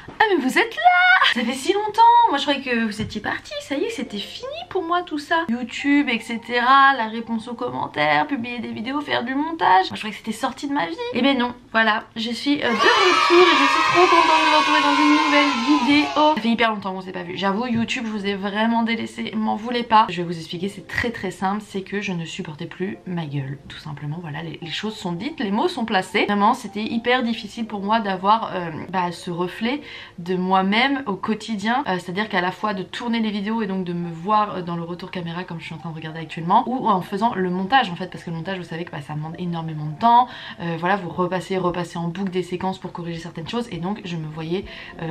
Ah mais vous êtes là! Ça fait si longtemps! Moi je croyais que vous étiez partis, ça y est c'était fini pour moi tout ça. YouTube etc, la réponse aux commentaires, publier des vidéos, faire du montage. Moi je croyais que c'était sorti de ma vie. Et ben non, voilà, je suis de retour et je suis trop contente de vous retrouver dans une nouvelle vidéo. Ça fait hyper longtemps qu'on s'est pas vu. J'avoue YouTube je vous ai vraiment délaissé, m'en voulez pas. Je vais vous expliquer, c'est très simple, c'est que je ne supportais plus ma gueule. Tout simplement, voilà, les choses sont dites, les mots sont placés. Vraiment c'était hyper difficile pour moi d'avoir ce reflet de moi-même au quotidien, c'est-à-dire qu'à la fois de tourner les vidéos et donc de me voir dans le retour caméra comme je suis en train de regarder actuellement, ou en faisant le montage en fait, parce que le montage vous savez que ça demande énormément de temps, voilà, vous repassez en boucle des séquences pour corriger certaines choses, et donc je me voyais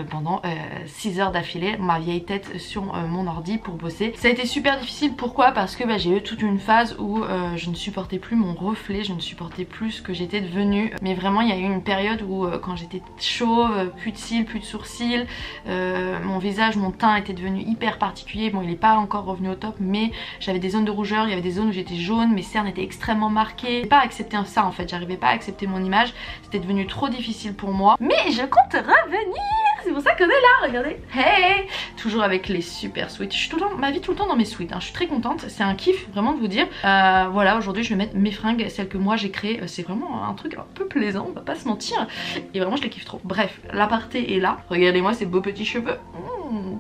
pendant 6 heures d'affilée, ma vieille tête sur mon ordi pour bosser. Ça a été super difficile, pourquoi? Parce que j'ai eu toute une phase où je ne supportais plus mon reflet, je ne supportais plus ce que j'étais devenue, mais vraiment il y a eu une période où quand j'étais chauve, plus de cils, plus de sourcils, mon visage, mon teint était devenu hyper particulier. Bon, il n'est pas encore revenu au top, mais j'avais des zones de rougeur, il y avait des zones où j'étais jaune, mes cernes étaient extrêmement marquées. J'ai pas accepté ça en fait, j'arrivais pas à accepter mon image, c'était devenu trop difficile pour moi. Mais je compte revenir, c'est pour ça qu'on est là, regardez. Hey, toujours avec les super sweats. Je suis tout le temps, ma vie tout le temps dans mes sweats, hein. Je suis très contente, c'est un kiff vraiment de vous dire. Voilà, aujourd'hui je vais mettre mes fringues, celles que moi j'ai créées. C'est vraiment un truc un peu plaisant, on va pas se mentir. Et vraiment je les kiffe trop. Bref, l'aparté est là. Regardez-moi ces beaux petits cheveux.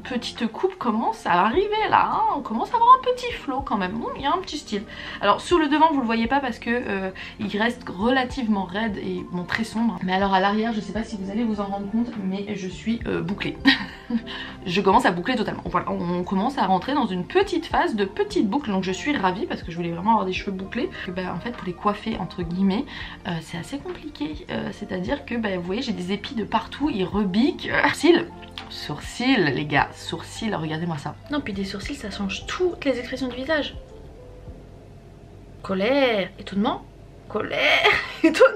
Petite coupe commence à arriver là, hein. On commence à avoir un petit flow quand même. Il y a un petit style. Alors sur le devant vous le voyez pas parce que il reste relativement raide et bon, très sombre. Mais alors à l'arrière je sais pas si vous allez vous en rendre compte, mais je suis bouclée. Je commence à boucler totalement. Voilà, on commence à rentrer dans une petite phase de petite boucle, donc je suis ravie parce que je voulais vraiment avoir des cheveux bouclés. En fait pour les coiffer entre guillemets c'est assez compliqué, c'est à dire que vous voyez j'ai des épis de partout, ils rebiquent. Sourcils les gars, sourcils, regardez-moi ça. Non, puis des sourcils ça change toutes les expressions du visage. Colère, étonnement, colère, étonnement.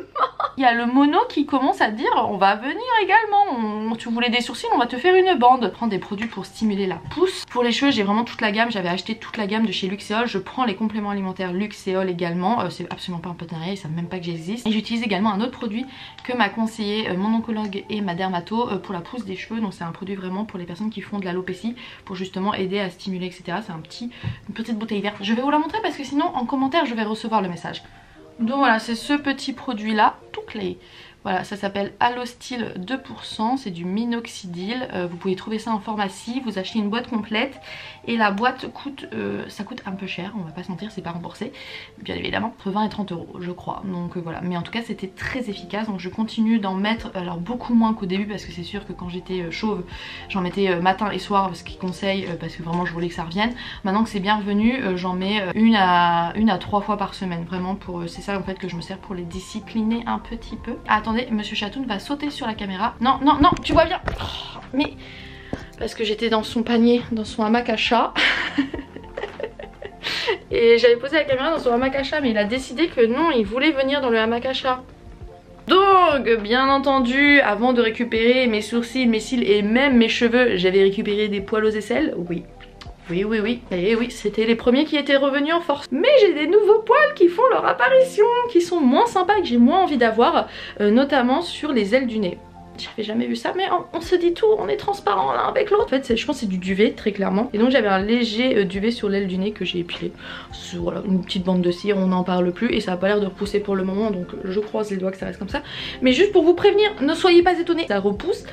Il y a le mono qui commence à dire on va venir également, tu voulais des sourcils, on va te faire une bande. Prends des produits pour stimuler la pousse. Pour les cheveux j'ai vraiment toute la gamme, j'avais acheté toute la gamme de chez Luxéol. Je prends les compléments alimentaires Luxéol également, c'est absolument pas un partenariat, ils savent même pas que j'existe. Et j'utilise également un autre produit que m'a conseillé mon oncologue et ma dermato pour la pousse des cheveux. Donc c'est un produit vraiment pour les personnes qui font de l'alopécie, pour justement aider à stimuler etc. C'est une petite bouteille verte. Je vais vous la montrer parce que sinon en commentaire je vais recevoir le message. Donc voilà, c'est ce petit produit là, tout clé. Voilà, ça s'appelle Allostil 2%, c'est du minoxidil. Vous pouvez trouver ça en pharmacie, vous achetez une boîte complète et la boîte coûte, ça coûte un peu cher, on va pas se mentir, c'est pas remboursé, bien évidemment, entre 20 et 30 euros je crois. Donc voilà, mais en tout cas c'était très efficace, donc je continue d'en mettre, alors beaucoup moins qu'au début parce que c'est sûr que quand j'étais chauve, j'en mettais matin et soir parce qu'ils conseillent, parce que vraiment je voulais que ça revienne. Maintenant que c'est bien revenu, j'en mets une à 3 fois par semaine, vraiment pour, c'est ça en fait que je me sers pour les discipliner un petit peu. Attendez, monsieur Chatoun va sauter sur la caméra. Non, non, non, tu vois bien. Oh, mais parce que j'étais dans son panier, dans son hamac à chat. Et j'avais posé la caméra dans son hamac à chat, mais il a décidé que non, il voulait venir dans le hamac à chat. Donc, bien entendu, avant de récupérer mes sourcils, mes cils et même mes cheveux, j'avais récupéré des poils aux aisselles. Oui. Oui, et oui, c'était les premiers qui étaient revenus en force. Mais j'ai des nouveaux poils qui font leur apparition, qui sont moins sympas et que j'ai moins envie d'avoir, notamment sur les ailes du nez. J'avais jamais vu ça, mais on se dit tout, on est transparent l'un avec l'autre. En fait, je pense que c'est du duvet, très clairement. Et donc j'avais un léger duvet sur l'aile du nez que j'ai épilé. Voilà, une petite bande de cire, on n'en parle plus. Et ça a pas l'air de repousser pour le moment, donc je croise les doigts que ça reste comme ça. Mais juste pour vous prévenir, ne soyez pas étonnés, ça repousse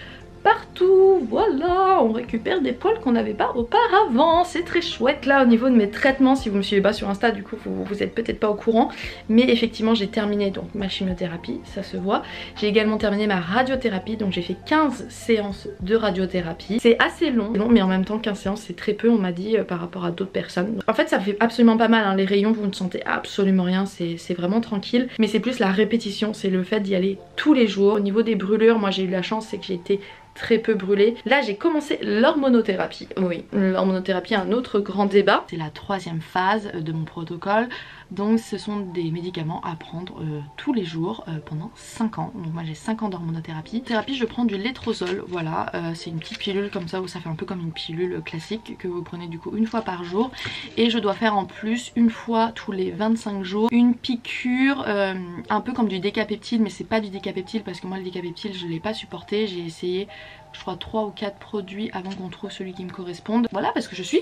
partout. Voilà, on récupère des poils qu'on n'avait pas auparavant, c'est très chouette. Là au niveau de mes traitements, si vous me suivez pas sur Insta, du coup vous êtes peut-être pas au courant, mais effectivement j'ai terminé donc ma chimiothérapie, ça se voit. J'ai également terminé ma radiothérapie, donc j'ai fait 15 séances de radiothérapie. C'est assez long, mais en même temps 15 séances c'est très peu, on m'a dit, par rapport à d'autres personnes. En fait ça fait absolument pas mal, hein. Les rayons vous ne sentez absolument rien, c'est vraiment tranquille, mais c'est plus la répétition, c'est le fait d'y aller tous les jours. Au niveau des brûlures, moi j'ai eu la chance, c'est que j'ai été très peu brûlée. Là j'ai commencé l'hormonothérapie. Oui, l'hormonothérapie, un autre grand débat. C'est la 3e phase de mon protocole. Donc ce sont des médicaments à prendre tous les jours pendant 5 ans. Donc moi j'ai 5 ans d'hormonothérapie. Thérapie, je prends du létrozole, voilà, c'est une petite pilule comme ça où ça fait un peu comme une pilule classique que vous prenez du coup une fois par jour. Et je dois faire en plus une fois tous les 25 jours une piqûre un peu comme du décapeptile, mais c'est pas du décapeptile parce que moi le décapeptile je l'ai pas supporté. J'ai essayé je crois 3 ou 4 produits avant qu'on trouve celui qui me corresponde. Voilà, parce que je suis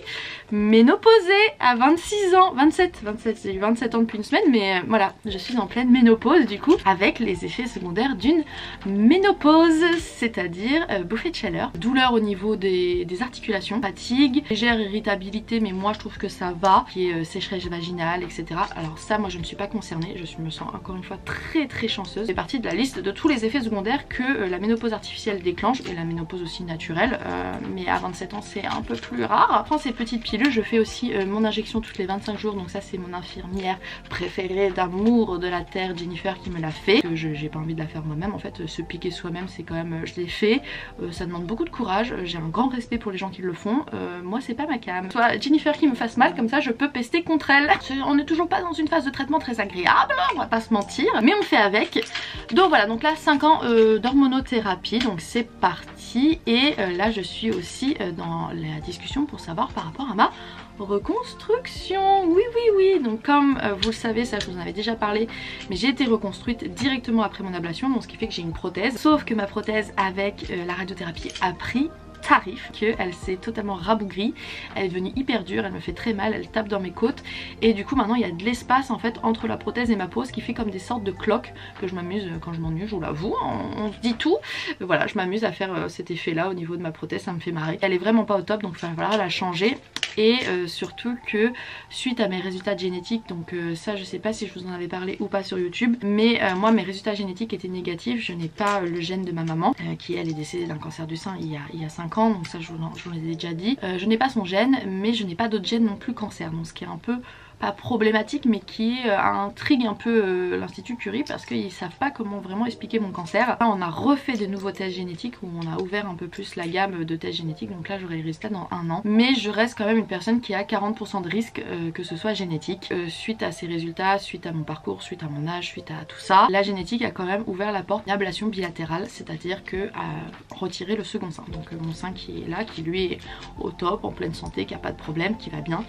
ménopausée à 26 ans, 27, j'ai eu 27 ans depuis une semaine, mais voilà, je suis en pleine ménopause du coup, avec les effets secondaires d'une ménopause, c'est-à-dire bouffée de chaleur, douleur au niveau des articulations, fatigue, légère irritabilité, mais moi je trouve que ça va, qui est sécheresse vaginale, etc. Alors ça, moi je ne suis pas concernée, je me sens encore une fois très chanceuse. C'est partie de la liste de tous les effets secondaires que la ménopause artificielle déclenche, et la ménopause aussi naturelle, mais à 27 ans c'est un peu plus rare. Je prends ces petites pilules, je fais aussi mon injection toutes les 25 jours, donc ça c'est mon infirmière préférée d'amour de la terre, Jennifer, qui me l'a fait, que j'ai pas envie de la faire moi-même. En fait, se piquer soi-même c'est quand même, je l'ai fait, ça demande beaucoup de courage, j'ai un grand respect pour les gens qui le font, moi c'est pas ma cam. Soit Jennifer qui me fasse mal, comme ça je peux pester contre elle. On n'est toujours pas dans une phase de traitement très agréable, on va pas se mentir, mais on fait avec. Donc voilà, donc là 5 ans d'hormonothérapie, donc c'est parti. Et là je suis aussi dans la discussion pour savoir par rapport à ma reconstruction. Oui, donc comme vous le savez, ça je vous en avais déjà parlé, mais j'ai été reconstruite directement après mon ablation, donc ce qui fait que j'ai une prothèse, sauf que ma prothèse avec la radiothérapie a pris tarif, qu'elle s'est totalement rabougrie, elle est devenue hyper dure, elle me fait très mal, elle tape dans mes côtes, et du coup maintenant il y a de l'espace en fait entre la prothèse et ma peau, ce qui fait comme des sortes de cloques que je m'amuse quand je m'ennuie, je vous l'avoue, on se dit tout, voilà, je m'amuse à faire cet effet là au niveau de ma prothèse, ça me fait marrer. Elle est vraiment pas au top, donc voilà, la changer. Et surtout que suite à mes résultats génétiques, donc ça je sais pas si je vous en avais parlé ou pas sur YouTube, mais moi mes résultats génétiques étaient négatifs, je n'ai pas le gène de ma maman qui elle est décédée d'un cancer du sein il y a 5 ans, donc ça je vous l'ai déjà dit. Je n'ai pas son gène, mais je n'ai pas d'autres gènes non plus cancer, donc ce qui est un peu pas problématique, mais qui intrigue un peu l'Institut Curie, parce qu'ils savent pas comment vraiment expliquer mon cancer. Là on a refait de nouveaux tests génétiques où on a ouvert un peu plus la gamme de tests génétiques, donc là j'aurai les résultats dans 1 an, mais je reste quand même une personne qui a 40% de risque que ce soit génétique suite à ces résultats, suite à mon parcours, suite à mon âge, suite à tout ça. La génétique a quand même ouvert la porte d'ablation bilatérale, c'est-à-dire que à retirer le second sein, donc mon sein qui est là, qui lui est au top, en pleine santé, qui a pas de problème, qui va bien,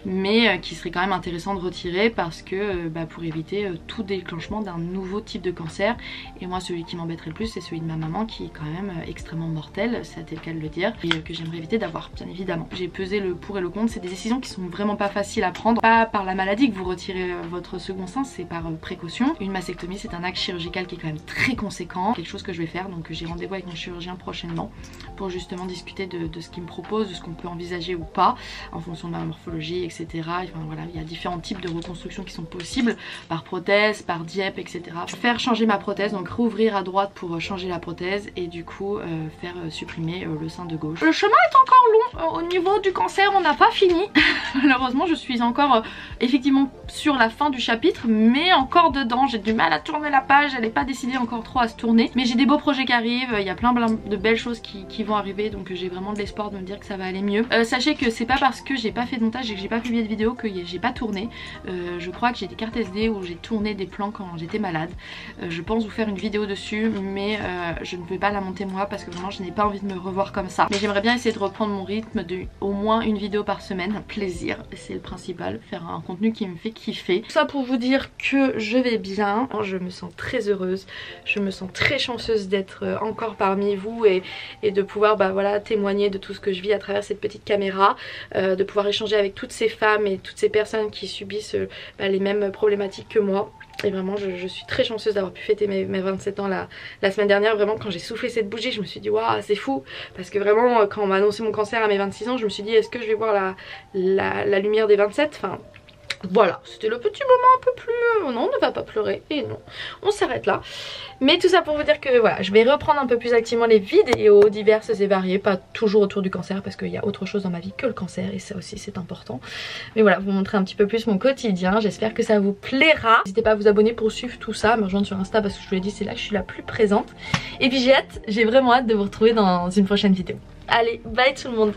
mais qui serait quand même intéressant de retirer parce que pour éviter tout déclenchement d'un nouveau type de cancer. Et moi celui qui m'embêterait le plus c'est celui de ma maman, qui est quand même extrêmement mortel, c'était le cas de le dire, et que j'aimerais éviter d'avoir, bien évidemment. J'ai pesé le pour et le contre, c'est des décisions qui sont vraiment pas faciles à prendre, pas par la maladie que vous retirez votre second sein, c'est par précaution. Une mastectomie c'est un acte chirurgical qui est quand même très conséquent, quelque chose que je vais faire, donc j'ai rendez-vous avec mon chirurgien prochainement pour justement discuter de ce qu'il me propose, de ce qu'on peut envisager ou pas en fonction de ma morphologie, etc. Enfin, voilà, il y a différents types de reconstructions qui sont possibles, par prothèse, par DIEP, etc. Faire changer ma prothèse, donc rouvrir à droite pour changer la prothèse, et du coup faire supprimer le sein de gauche. Le chemin est encore long, au niveau du cancer on n'a pas fini. Malheureusement je suis encore effectivement sur la fin du chapitre, mais encore dedans, j'ai du mal à tourner la page, elle n'est pas décidée encore trop à se tourner, mais j'ai des beaux projets qui arrivent, il y a plein de belles choses qui vont arriver, donc j'ai vraiment de l'espoir de me dire que ça va aller mieux. Sachez que c'est pas parce que j'ai pas fait de montage et que j'ai pas publié de vidéo que j'ai pas tourné. Je crois que j'ai des cartes SD où j'ai tourné des plans quand j'étais malade. Je pense vous faire une vidéo dessus, mais je ne vais pas la monter moi parce que vraiment je n'ai pas envie de me revoir comme ça. Mais j'aimerais bien essayer de reprendre mon rythme de au moins une vidéo par semaine. Plaisir, c'est le principal, faire un contenu qui me fait kiffer. Tout ça pour vous dire que je vais bien, je me sens très heureuse, je me sens très chanceuse d'être encore parmi vous et de pouvoir voilà, témoigner de tout ce que je vis à travers cette petite caméra, de pouvoir échanger avec toutes ces femmes et toutes ces personnes qui subissent les mêmes problématiques que moi. Et vraiment je suis très chanceuse d'avoir pu fêter mes 27 ans la semaine dernière. Vraiment quand j'ai soufflé cette bougie je me suis dit waouh c'est fou, parce que vraiment quand on m'a annoncé mon cancer à mes 26 ans je me suis dit est-ce que je vais voir la lumière des 27, enfin voilà, c'était le petit moment un peu plus... Non, on ne va pas pleurer, et non, on s'arrête là. Mais tout ça pour vous dire que voilà, je vais reprendre un peu plus activement les vidéos diverses et variées, pas toujours autour du cancer parce qu'il y a autre chose dans ma vie que le cancer et ça aussi c'est important. Mais voilà, vous montrer un petit peu plus mon quotidien, j'espère que ça vous plaira. N'hésitez pas à vous abonner pour suivre tout ça, me rejoindre sur Insta parce que je vous l'ai dit, c'est là que je suis la plus présente. Et puis j'ai vraiment hâte de vous retrouver dans une prochaine vidéo. Allez, bye tout le monde!